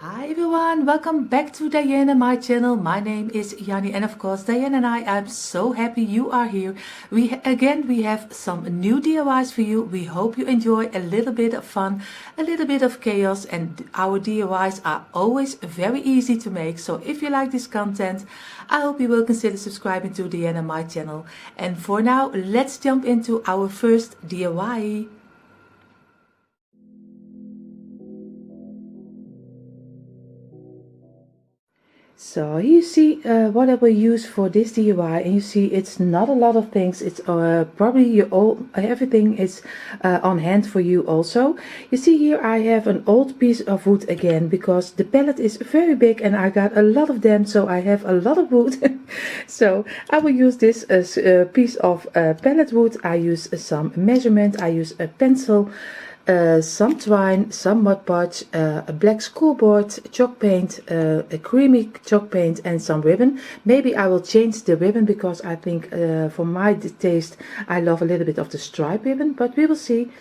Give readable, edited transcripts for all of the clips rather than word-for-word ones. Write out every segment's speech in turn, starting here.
Hi everyone, welcome back to Dyanne and my channel. My name is Janny and of course Dyanne and I'm so happy you are here. We have some new DIYs for you. We hope you enjoy a little bit of fun, a little bit of chaos, and our DIYs are always very easy to make. So if you like this content, I hope you will consider subscribing to Dyanne and my channel. And for now, let's jump into our first DIY. So you see what I will use for this DIY, and you see it's not a lot of things. It's probably everything is on hand for you also. You see here I have an old piece of wood again because the pallet is very big and I got a lot of them, so I have a lot of wood. So I will use this as a piece of pallet wood. I use some measurement, I use a pencil, some twine, some Mod Podge, a black school board, chalk paint, a creamy chalk paint, and some ribbon. Maybe I will change the ribbon because I think for my taste I love a little bit of the stripe ribbon, but we will see.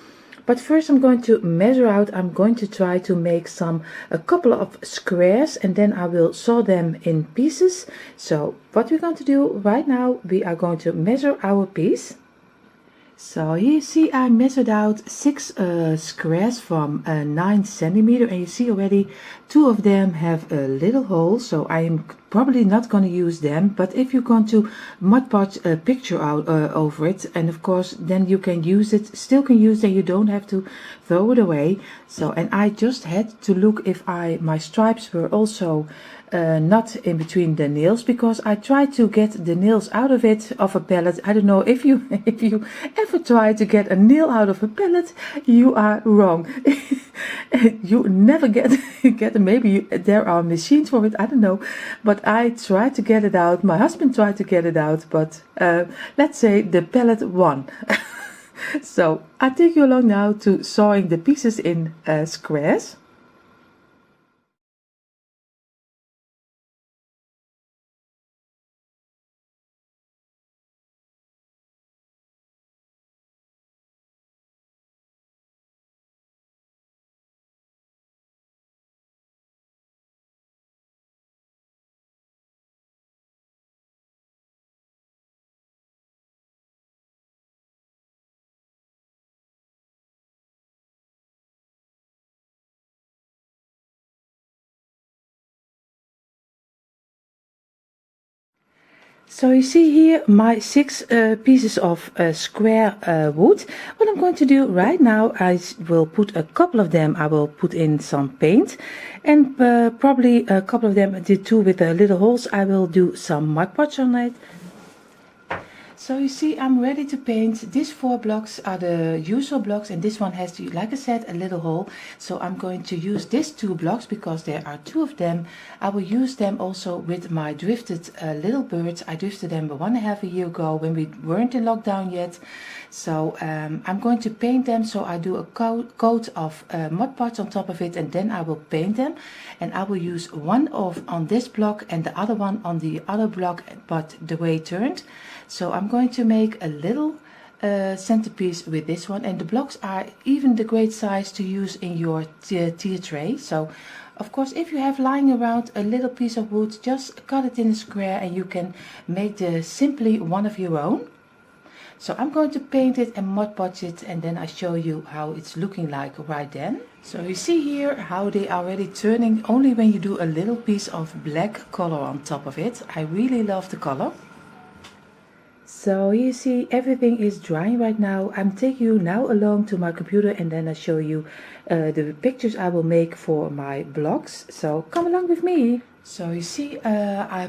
But first I'm going to measure out. I'm going to try to make a couple of squares, and then I will sew them in pieces. So what we're going to do right now, we are going to measure our piece. So you see I measured out 6 squares from 9 centimeters, and you see already 2 of them have a little hole, so I am probably not going to use them. But if you're going to Mod Podge a picture out over it, and of course then you can use it, still can use it, you don't have to throw it away. So, and I just had to look if my stripes were also not in between the nails, because I tried to get the nails out of a pallet. I don't know if you ever try to get a nail out of a pallet, you are wrong. You never get maybe there are machines for it, I don't know, but I tried to get it out. My husband tried to get it out, but let's say the pallet won. So I take you along now to sewing the pieces in squares. So you see here my 6 pieces of square wood. What I'm going to do right now, I will put a couple of them, I will put in some paint, and probably a couple of them, the 2 with the little holes, I will do some Mod Podge on it. So you see I'm ready to paint. These 4 blocks are the usual blocks, and this one has, like I said, a little hole. So I'm going to use these 2 blocks because there are 2 of them. I will use them also with my drifted little birds. I drifted them 1.5 years ago when we weren't in lockdown yet. So I'm going to paint them. So I do a coat of Mod Podge on top of it, and then I will paint them. And I will use one on this block and the other one on the other block, but the way turned. So I'm going to make a little centerpiece with this one, and the blocks are even the great size to use in your tier tray. So of course if you have lying around a little piece of wood, just cut it in a square and you can make simply one of your own. So I'm going to paint it and Mod Podge it, and then I show you how it's looking like right then. So you see here how they are already turning only when you do a little piece of black color on top of it. I really love the color. So you see everything is drying right now. I'm taking you now along to my computer, and then I show you the pictures I will make for my blocks. So come along with me. So you see,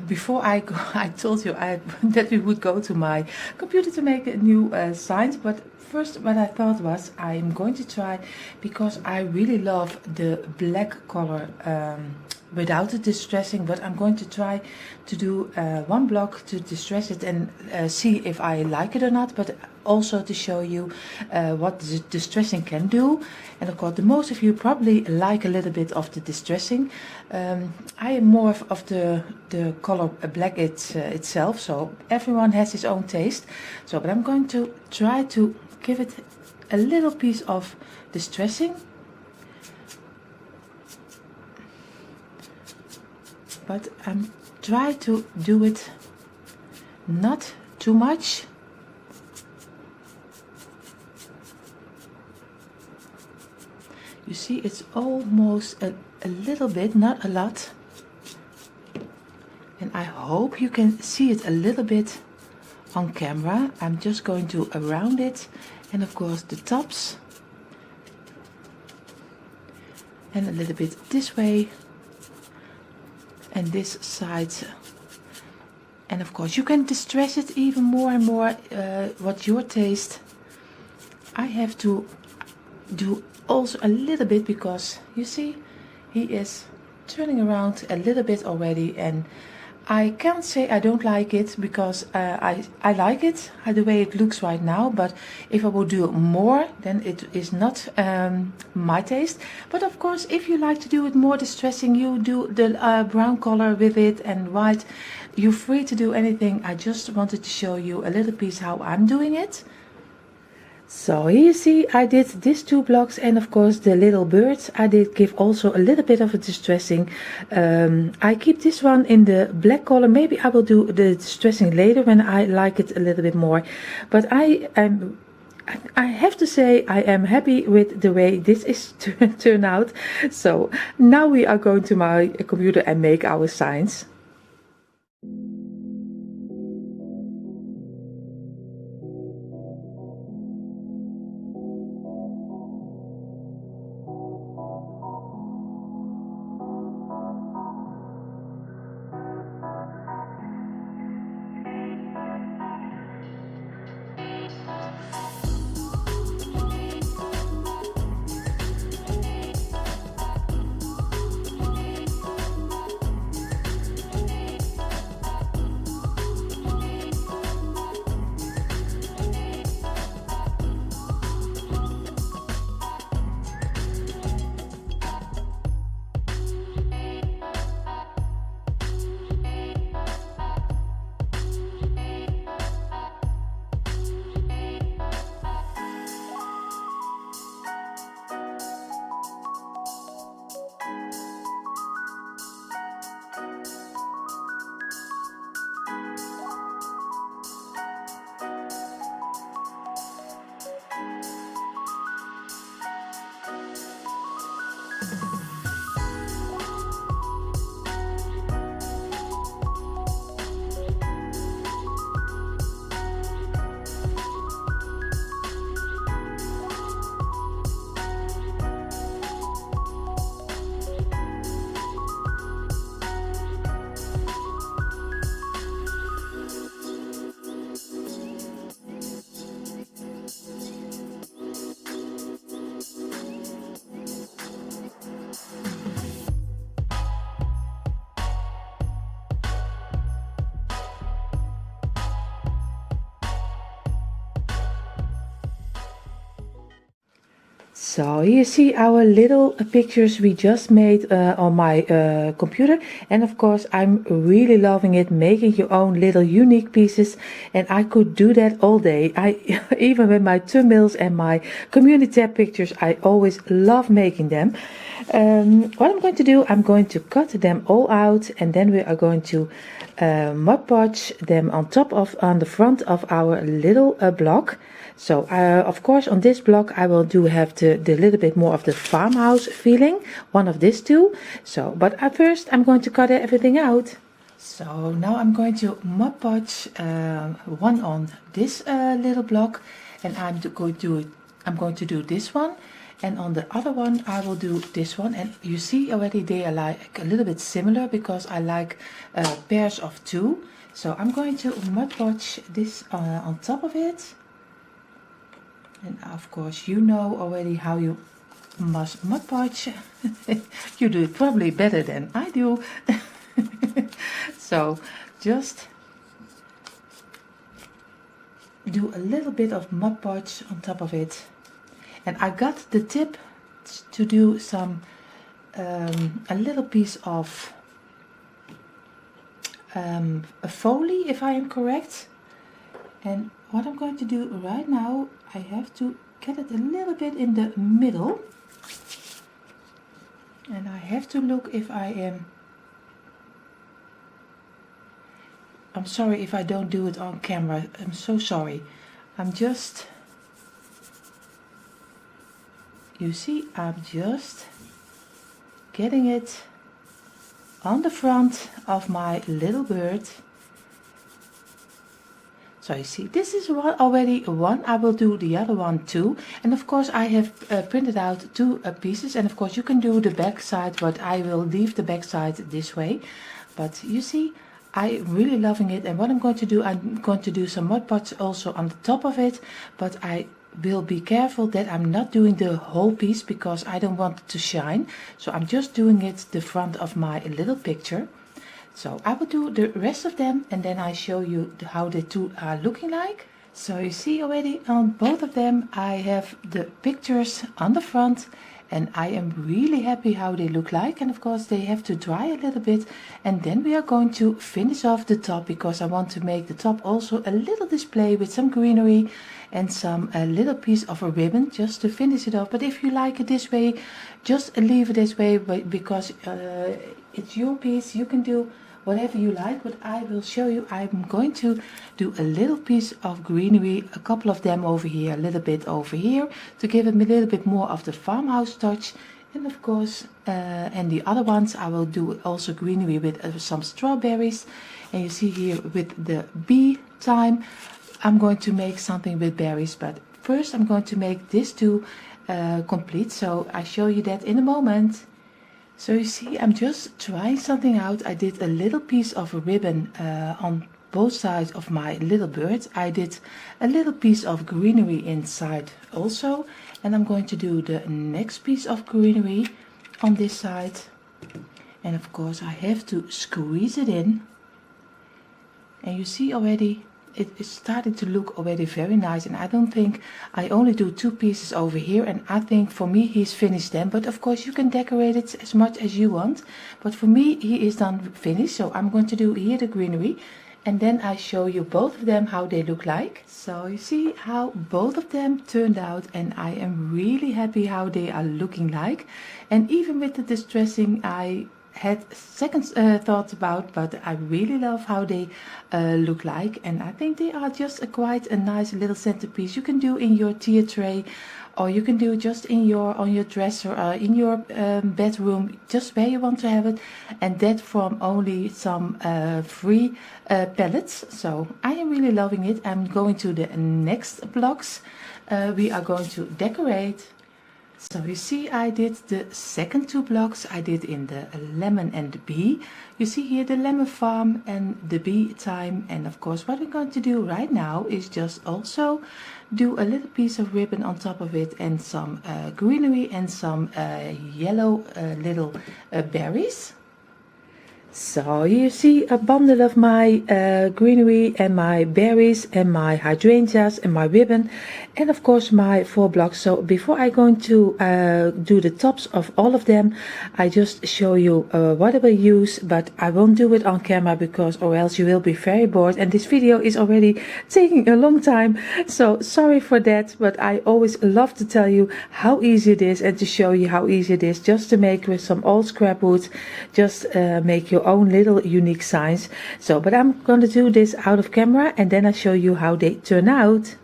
before I go, I told you that we would go to my computer to make new signs, but first what I thought was I'm going to try, because I really love the black color without the distressing, but I'm going to try to do one block to distress it and see if I like it or not, but also to show you what the distressing can do. And of course, the most of you probably like a little bit of the distressing. I am more of the color black itself, so everyone has his own taste. So, but I'm going to try to give it a little piece of distressing. but I'm trying to do it not too much. You see, it's almost a little bit, not a lot. And I hope you can see it a little bit on camera. I'm just going to around it, and of course the tops, and a little bit this way and this side. And of course you can distress it even more and more, what's your taste. I have to do also a little bit, because you see he is turning around a little bit already, and I can't say I don't like it, because I like it the way it looks right now, but if I would do more, then it is not my taste. But of course, if you like to do it more distressing, you do the brown color with it and white, you're free to do anything. I just wanted to show you a little piece how I'm doing it. So here you see I did these 2 blocks, and of course the little birds I did give also a little bit of a distressing. I keep this one in the black color. Maybe I will do the distressing later when I like it a little bit more. But I have to say I am happy with the way this is turned out. So now we are going to my computer and make our signs. So here you see our little pictures we just made on my computer, and of course I'm really loving it, making your own little unique pieces, and I could do that all day. I even with my thumbnails and my community tab pictures, I always love making them. What I'm going to do, I'm going to cut them all out, and then we are going to Mod Podge them on the front of our little block. So of course on this block I will have the little bit more of the farmhouse feeling, one of these two. So but at first I'm going to cut everything out. So now I'm going to Mod Podge one on this little block, and I'm going to do this one, and on the other one I will do this one. And you see already they are like a little bit similar, because I like pairs of two. So I'm going to Mod Podge this on top of it. And of course you know already how you must Mod Podge. You do it probably better than I do. So just do a little bit of Mod Podge on top of it. And I got the tip to do some a little piece of a foley, if I am correct. And what I'm going to do right now, I have to get it a little bit in the middle, and I have to look if I am I'm sorry if I don't do it on camera. I'm so sorry. I'm just, you see, I'm just getting it on the front of my little bird. So you see, this is already one. I will do the other one too. And of course I have printed out two pieces, and of course you can do the back side, but I will leave the back side this way. But you see, I'm really loving it. And what I'm going to do, I'm going to do some Mod Podge also on the top of it, but I will be careful that I'm not doing the whole piece because I don't want it to shine. So I'm just doing it the front of my little picture. So I will do the rest of them and then I show you how the two are looking like. So you see already on both of them I have the pictures on the front, and I am really happy how they look like. And of course they have to dry a little bit, and then we are going to finish off the top because I want to make the top also a little display with some greenery and some little piece of a ribbon just to finish it off. But if you like it this way, just leave it this way, because it's your piece. You can do whatever you like, but I will show you. I'm going to do a little piece of greenery, a couple of them over here, a little bit over here, to give it a little bit more of the farmhouse touch. And of course, and the other ones I will do also greenery with some strawberries. And you see here with the bee time, I'm going to make something with berries, but first I'm going to make this two complete. So I show you that in a moment. So you see, I'm just trying something out. I did a little piece of a ribbon on both sides of my little bird. I did a little piece of greenery inside also, and I'm going to do the next piece of greenery on this side. And of course I have to squeeze it in, and you see already it is starting to look already very nice. And I don't think I only do two pieces over here, and I think for me he's finished them, but of course you can decorate it as much as you want, but for me he is done finished. So I'm going to do here the greenery, and then I show you both of them how they look like. So you see how both of them turned out, and I am really happy how they are looking like. And even with the distressing I had second thoughts about, but I really love how they look like, and I think they are just quite a nice little centerpiece. You can do in your tea tray, or you can do just in your on your dresser, in your bedroom, just where you want to have it, and that from only some free pallets. So I am really loving it. I'm going to the next blocks. We are going to decorate. So you see, I did the second two blocks. I did in the lemon and the bee. You see here the lemon farm and the bee time. And of course what we're going to do right now is just also do a little piece of ribbon on top of it, and some greenery and some yellow little berries. So you see a bundle of my greenery and my berries and my hydrangeas and my ribbon, and of course my 4 blocks. So before I go into do the tops of all of them, I just show you what I will use, but I won't do it on camera because or else you will be very bored, and this video is already taking a long time. So sorry for that, but I always love to tell you how easy it is and to show you how easy it is just to make with some old scrap wood, just make your own little unique signs. So but I'm going to do this out of camera, and then I show you how they turn out.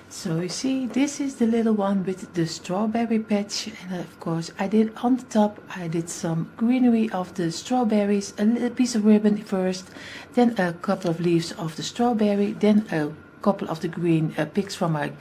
So you see, this is the little one with the strawberry patch, and of course I did on the top, I did some greenery of the strawberries, a little piece of ribbon first, then a couple of leaves of the strawberry, then a couple of the green picks from my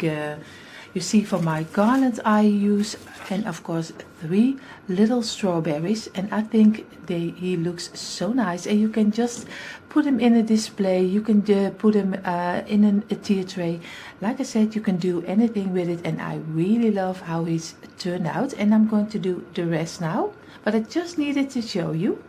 you see for my garland I use, and of course 3 little strawberries, and I think he looks so nice. And you can just put him in a display, you can put him in a tea tray. Like I said, you can do anything with it, and I really love how he's turned out. And I'm going to do the rest now, but I just needed to show you.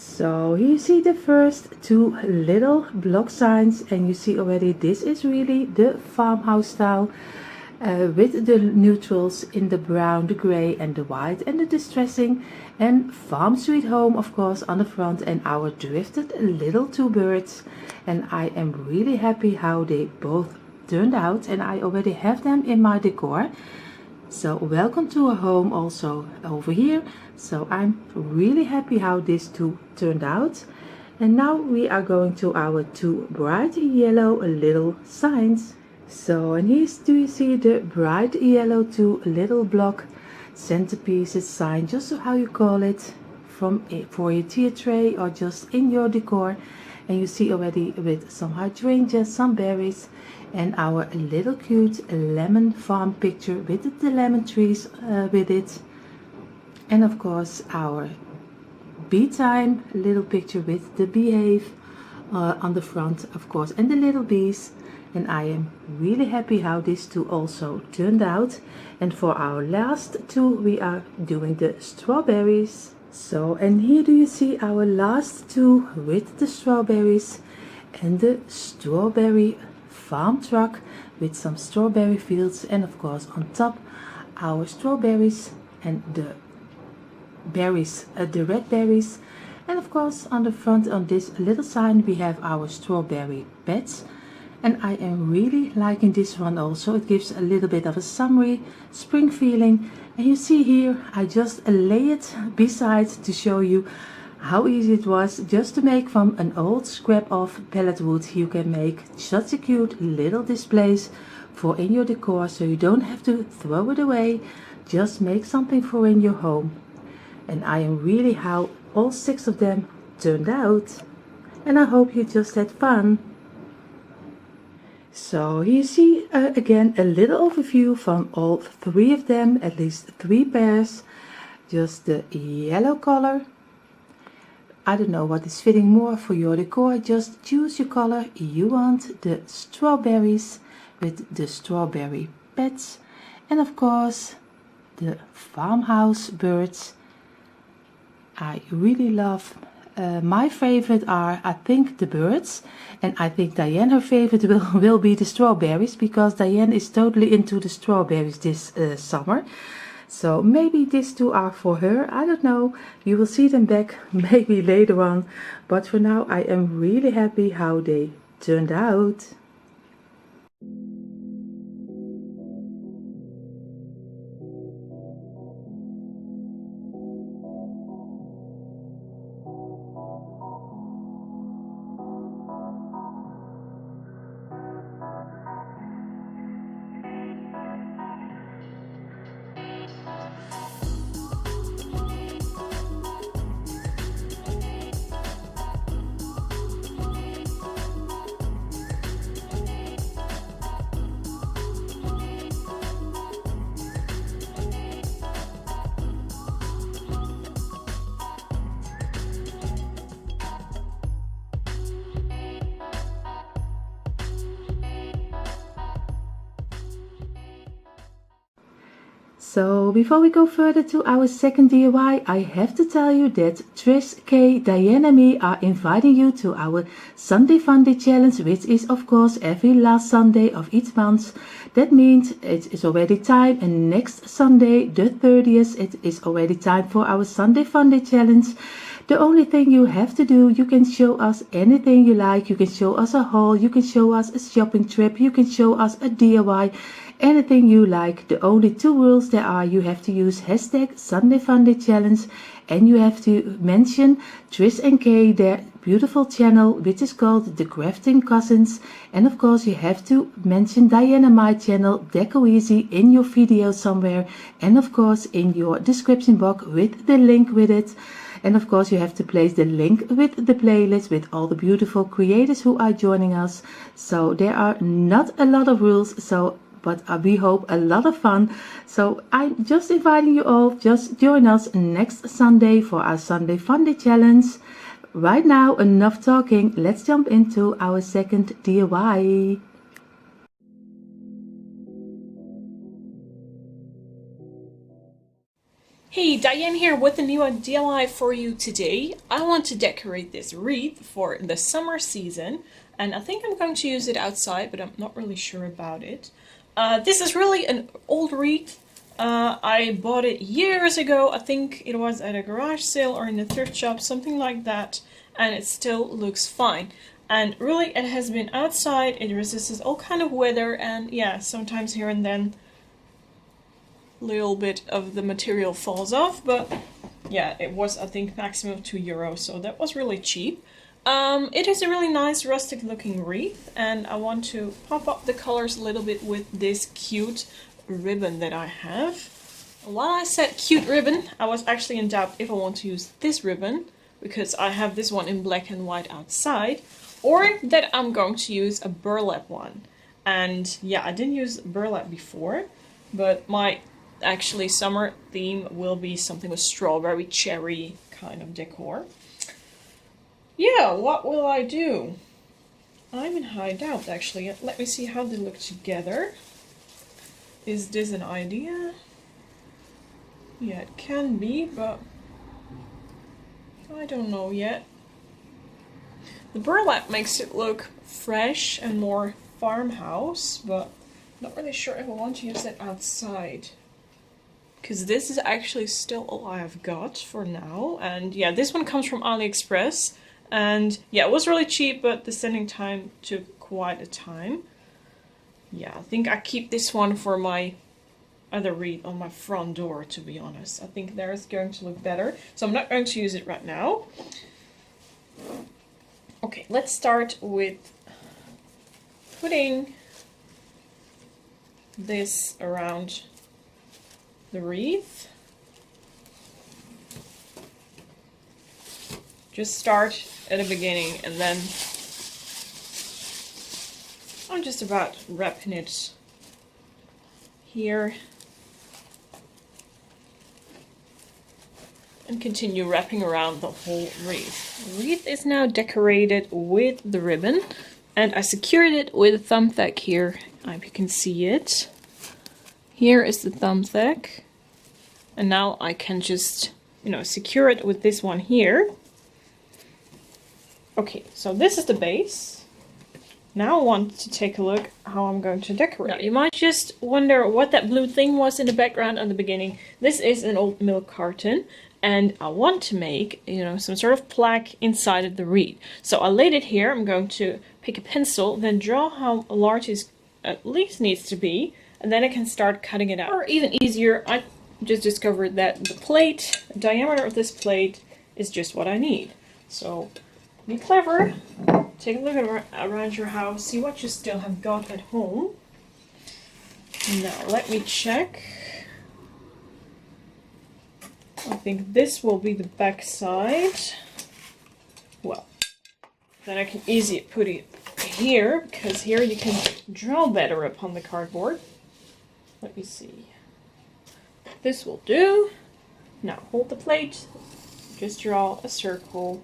So here you see the first two little block signs, and you see already this is really the farmhouse style with the neutrals in the brown, the gray and the white and the distressing, and Farm Sweet Home of course on the front, and our drifted little two birds. And I am really happy how they both turned out, and I already have them in my decor. So welcome to our home also over here. So I'm really happy how these two turned out. And now we are going to our two bright yellow little signs. So, and here do you see the bright yellow two little block centerpieces sign, just so how you call it, from for your tier tray or just in your decor. And you see already with some hydrangeas, some berries, and our little cute lemon farm picture with the lemon trees with it. And of course our bee time little picture with the beehive on the front of course, and the little bees. And I am really happy how these two also turned out. And for our last two we are doing the strawberries. So, and here do you see our last two with the strawberries and the strawberry farm truck with some strawberry fields, and of course on top our strawberries and the berries, the red berries. And of course on the front on this little sign we have our strawberry beds. And I am really liking this one also. It gives a little bit of a summery spring feeling. And you see here I just lay it beside to show you how easy it was just to make from an old scrap of pallet wood. You can make such a cute little displays for in your decor, so you don't have to throw it away. Just make something for in your home. And I am really how all 6 of them turned out. And I hope you just had fun. So here you see again a little overview from all 3 of them, at least 3 pairs. Just the yellow color. I don't know what is fitting more for your decor, just choose your color you want. The strawberries with the strawberry pets, and of course the farmhouse birds. I really love, my favorite are I think the birds, and I think Dyanne, her favorite will be the strawberries, because Dyanne is totally into the strawberries this summer. So maybe these two are for her, I don't know. You will see them back maybe later on. But for now I am really happy how they turned out. So before we go further to our second DIY, I have to tell you that Trish, Kay, Dyanne and me are inviting you to our Sunday Funday challenge, which is of course every last Sunday of each month. That means it is already time, and next Sunday the 30th it is already time for our Sunday Funday challenge. The only thing you have to do, you can show us anything you like. You can show us a haul, you can show us a shopping trip, you can show us a DIY, anything you like. The only 2 rules there are, you have to use hashtag Sunday Funday Challenge, and you have to mention Trish and Kay, their beautiful channel, which is called The Crafting Cousins. And of course you have to mention Dyanne and my channel, Decoeasy, in your video somewhere, and of course in your description box with the link with it. And of course you have to place the link with the playlist with all the beautiful creators who are joining us. So there are not a lot of rules, but we hope a lot of fun. So I'm just inviting you all, just join us next Sunday for our Sunday Funday challenge. Right now, enough talking, let's jump into our second DIY. Hey, Dyanne here with a new DIY for you today. I want to decorate this wreath for the summer season, and I think I'm going to use it outside, but I'm not really sure about it. This is really an old wreath. I bought it years ago. I think it was at a garage sale or in a thrift shop, something like that, and it still looks fine. And really, it has been outside. It resists all kind of weather, and yeah, sometimes here and then little bit of the material falls off, but yeah, it was I think maximum €2, so that was really cheap. It is a really nice rustic looking wreath, and I want to pop up the colors a little bit with this cute ribbon that I have. While I said cute ribbon, I was actually in doubt if I want to use this ribbon, because I have this one in black and white outside, or that I'm going to use a burlap one. And yeah, I didn't use burlap before, but my actually summer theme will be something with strawberry cherry kind of decor. Yeah, what will I do? I'm in high doubt actually. Let me see how they look together. Is this an idea? Yeah, it can be, but I don't know yet. The burlap makes it look fresh and more farmhouse, but not really sure if I want to use that outside. Because this is actually still all I have got for now. And yeah, this one comes from AliExpress. And yeah, it was really cheap, but the sending time took quite a time. Yeah, I think I keep this one for my other wreath on my front door, to be honest. I think there is going to look better. So I'm not going to use it right now. Okay, let's start with putting this around the wreath. Just start at the beginning, and then I'm just about wrapping it here and continue wrapping around the whole wreath. The wreath is now decorated with the ribbon, and I secured it with a thumbtack here. I hope you can see it. Here is the thumbtack, and now I can just, secure it with this one here. Okay, so this is the base. Now I want to take a look how I'm going to decorate. Now, you might just wonder what that blue thing was in the background at the beginning. This is an old milk carton, and I want to make, some sort of plaque inside of the wreath. So I laid it here. I'm going to pick a pencil, then draw how large it at least needs to be, and then I can start cutting it out. Or even easier, I just discovered that the diameter of this plate is just what I need. So be clever, take a look around your house, see what you still have got at home. Now let me check. I think this will be the back side. Well, then I can easily put it here, because here you can draw better upon the cardboard. Let me see. This will do. Now hold the plate, just draw a circle,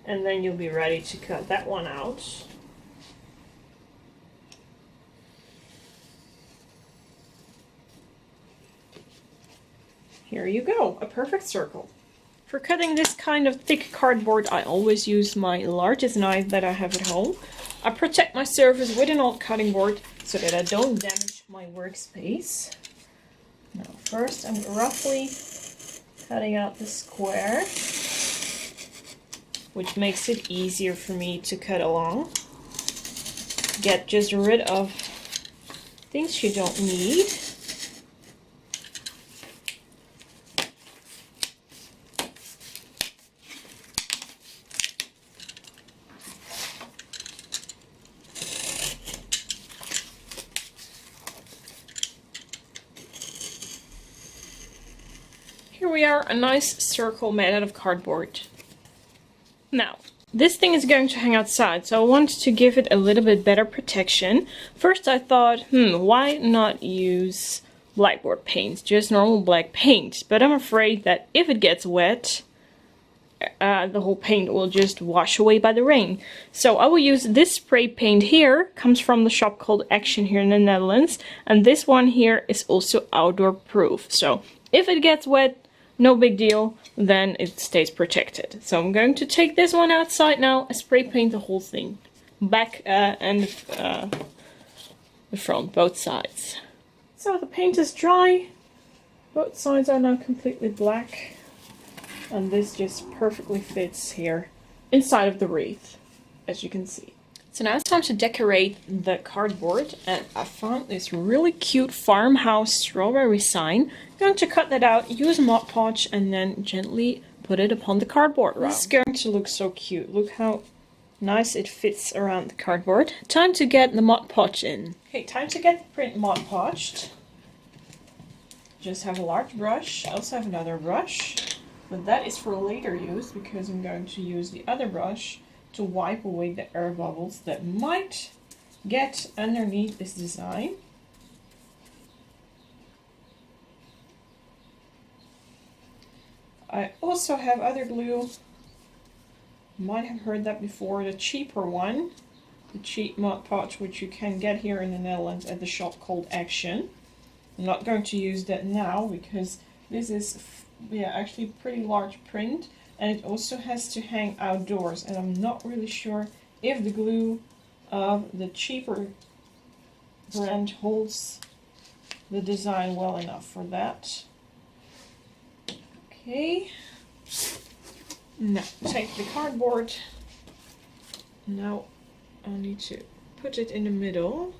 and then you'll be ready to cut that one out. Here you go, a perfect circle. For cutting this kind of thick cardboard, I always use my largest knife that I have at home. I protect my surface with an old cutting board so that I don't damage my workspace. Now first I'm roughly cutting out the square, which makes it easier for me to cut along. Get just rid of things you don't need. Here we are, a nice circle made out of cardboard. Now, this thing is going to hang outside, so I want to give it a little bit better protection. First I thought, why not use blackboard paint, just normal black paint? But I'm afraid that if it gets wet, the whole paint will just wash away by the rain. So I will use this spray paint here, comes from the shop called Action here in the Netherlands, and this one here is also outdoor proof. So if it gets wet, no big deal, then it stays protected. So I'm going to take this one outside now and spray paint the whole thing. Back and the front, both sides. So the paint is dry. Both sides are now completely black. And this just perfectly fits here inside of the wreath, as you can see. So now it's time to decorate the cardboard, and I found this really cute farmhouse strawberry sign. I'm going to cut that out, use Mod Podge, and then gently put it upon the cardboard round. This is going to look so cute. Look how nice it fits around the cardboard. Time to get the Mod Podge in. Okay, time to get the print Mod Podged. Just have a large brush. I also have another brush, but that is for later use because I'm going to use the other brush to wipe away the air bubbles that might get underneath this design. I also have other glue. You might have heard that before, the cheaper one, the cheap Mod Podge, which you can get here in the Netherlands at the shop called Action. I'm not going to use that now because this is actually pretty large print. And it also has to hang outdoors, and I'm not really sure if the glue of the cheaper brand holds the design well enough for that. Okay. Now take the cardboard. Now I need to put it in the middle.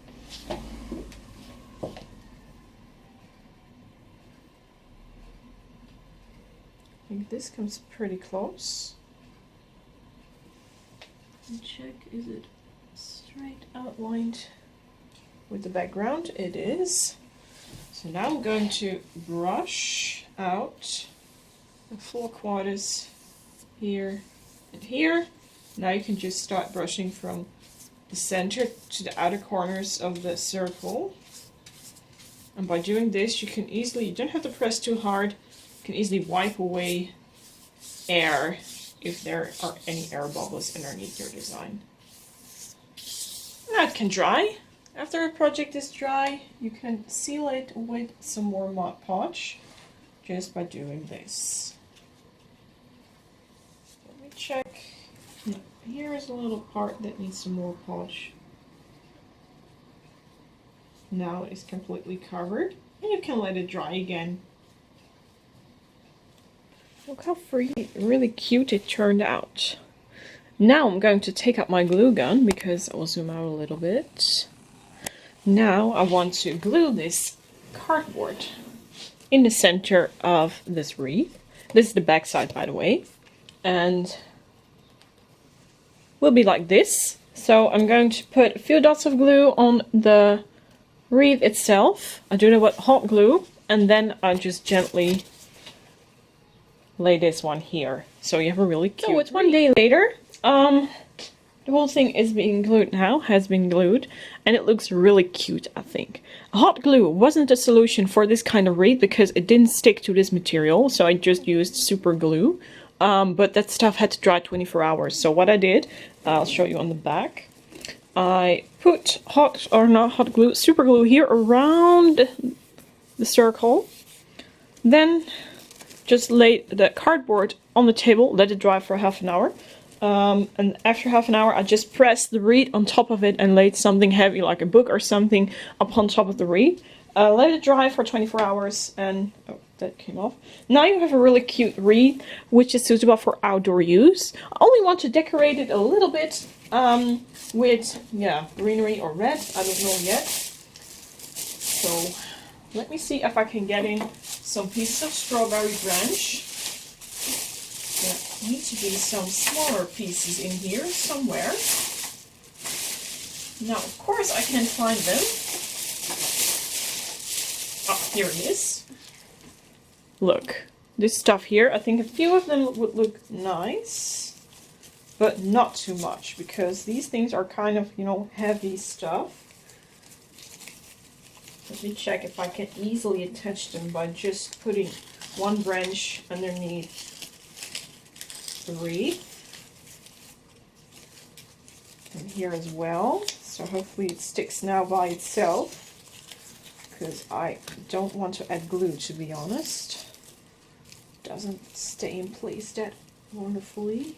I think this comes pretty close. And check, is it straight outlined with the background? It is. So now I'm going to brush out the 4/4 here and here. Now you can just start brushing from the center to the outer corners of the circle. And by doing this, you don't have to press too hard. You can easily wipe away air if there are any air bubbles underneath your design. Now it can dry. After a project is dry, you can seal it with some more Mod Podge just by doing this. Let me check. No, here is a little part that needs some more Podge. Now it's completely covered, and you can let it dry again. Look how really cute it turned out. Now I'm going to take out my glue gun because I'll zoom out a little bit. Now I want to glue this cardboard in the center of this wreath. This is the back side, by the way. And will be like this. So I'm going to put a few dots of glue on the wreath itself. I do that with hot glue, and then I just gently lay this one here, so you have a really cute. So it's one day later. The whole thing is being glued now, has been glued, and it looks really cute, I think. Hot glue wasn't a solution for this kind of wreath because it didn't stick to this material, so I just used super glue. But that stuff had to dry 24 hours. So what I did, I'll show you on the back. I put super glue here around the circle. Then just lay the cardboard on the table, let it dry for half an hour. And after half an hour, I just pressed the wreath on top of it and laid something heavy, like a book or something, upon top of the wreath. Let it dry for 24 hours, and oh, that came off. Now you have a really cute wreath, which is suitable for outdoor use. I only want to decorate it a little bit with, greenery or red. I don't know yet. So let me see if I can get in some pieces of strawberry branch. There need to be some smaller pieces in here somewhere. Now, of course, I can't find them. Oh, here it is. Look, this stuff here, I think a few of them would look nice, but not too much, because these things are kind of, heavy stuff. Let me check if I can easily attach them by just putting one branch underneath the wreath. And here as well. So hopefully it sticks now by itself, because I don't want to add glue, to be honest. doesn't stay in place that wonderfully.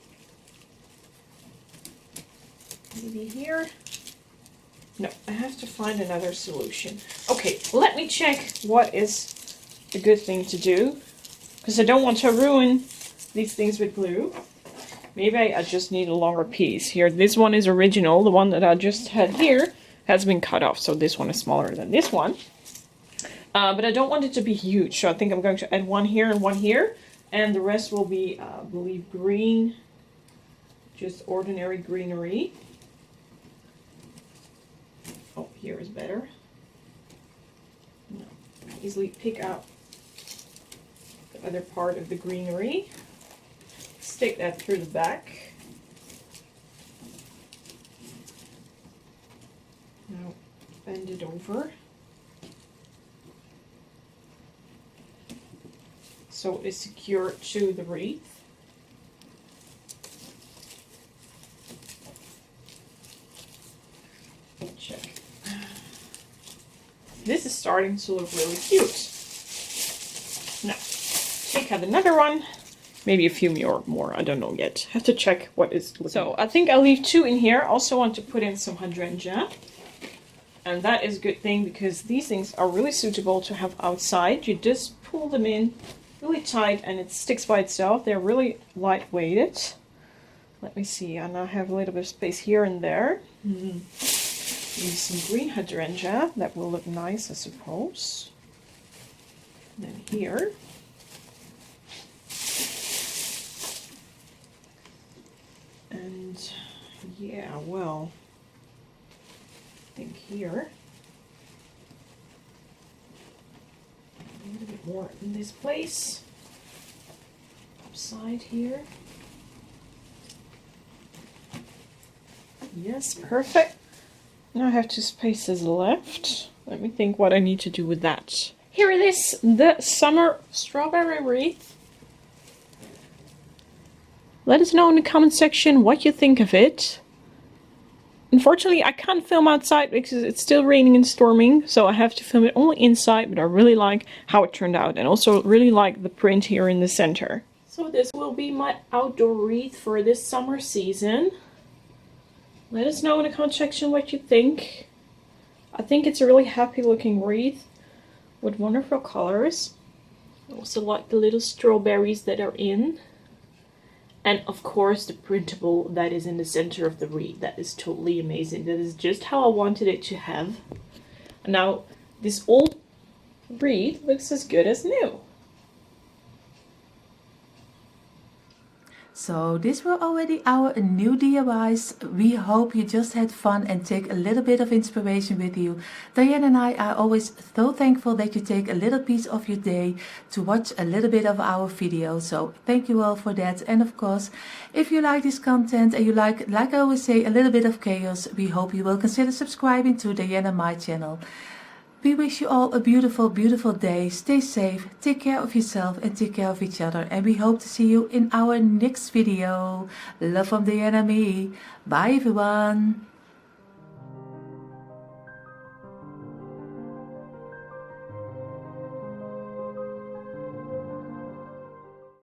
Maybe here. No, I have to find another solution. Okay, let me check what is a good thing to do, because I don't want to ruin these things with glue. Maybe I just need a longer piece. Here, this one is original. The one that I just had here has been cut off, so this one is smaller than this one. But I don't want it to be huge, so I think I'm going to add one here and one here. And the rest will be, I believe, green. Just ordinary greenery. Oh, here is better. No, easily pick out the other part of the greenery. Stick that through the back. Now bend it over. So it is secured to the wreath. Check. This is starting to look really cute. Now, take out another one. Maybe a few more, I don't know yet. Have to check what is looking. So I think I'll leave 2 in here. Also want to put in some hydrangea. And that is a good thing because these things are really suitable to have outside. You just pull them in really tight and it sticks by itself. They're really lightweighted. Let me see, I now have a little bit of space here and there. Use some green hydrangea. That will look nice, I suppose. And then here. And yeah, well, I think here. A little bit more in this place. Upside here. Yes, perfect. Now I have 2 spaces left. Let me think what I need to do with that. Here it is, the summer strawberry wreath. Let us know in the comment section what you think of it. Unfortunately, I can't film outside because it's still raining and storming, so I have to film it only inside, but I really like how it turned out and also really like the print here in the center. So this will be my outdoor wreath for this summer season. Let us know in the comment section what you think. I think it's a really happy looking wreath with wonderful colors. I also like the little strawberries that are in. And of course the printable that is in the center of the wreath. That is totally amazing. That is just how I wanted it to have. And now this old wreath looks as good as new. So this were already our new DIYs. We hope you just had fun and take a little bit of inspiration with you. Dyanne and I are always so thankful that you take a little piece of your day to watch a little bit of our video. So thank you all for that. And of course, if you like this content and you like I always say, a little bit of chaos, we hope you will consider subscribing to Dyanne and my channel. We wish you all a beautiful, beautiful day. Stay safe, take care of yourself and take care of each other. And we hope to see you in our next video. Love from Dyanne and me. Bye everyone.